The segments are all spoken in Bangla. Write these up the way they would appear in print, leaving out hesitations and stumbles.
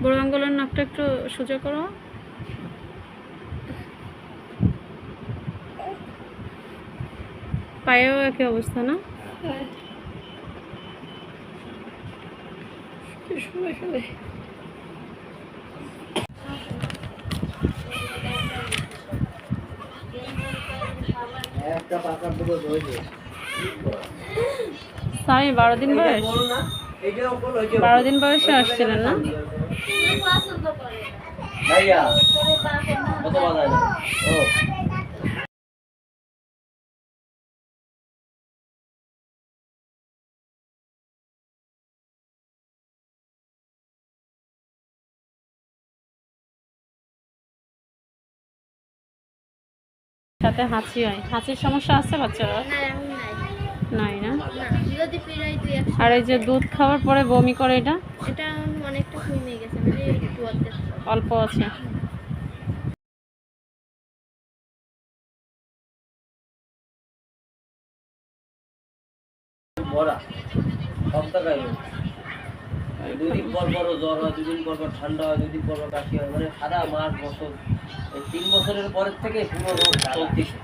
বড় আঙ্গুলের নাকটা একটু সোজা করো। পায়েও একই অবস্থা না? স্বামী 12 দিন বয়স, 12 দিন বয়সে আসছিলেন না? সাথে হাঁচি হয়। হাঁচির সমস্যা আছে বাচ্চারা? নাই না? আর এই যে দুধ খাওয়ার পরে বমি করে, এটা অনেকটা কমে গেছে, মানে একটু অল্প আছে। দুদিন পর পর জ্বর হয়, দুদিন পর পর ঠান্ডা হয়, দুদিন পর পর কাশি হয়, মানে সারা মাস বছর, এই 3 বছরের পরের থেকে পুরো রোগ চলতেছে।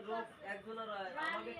রোগ একজনের হয়, আমাকে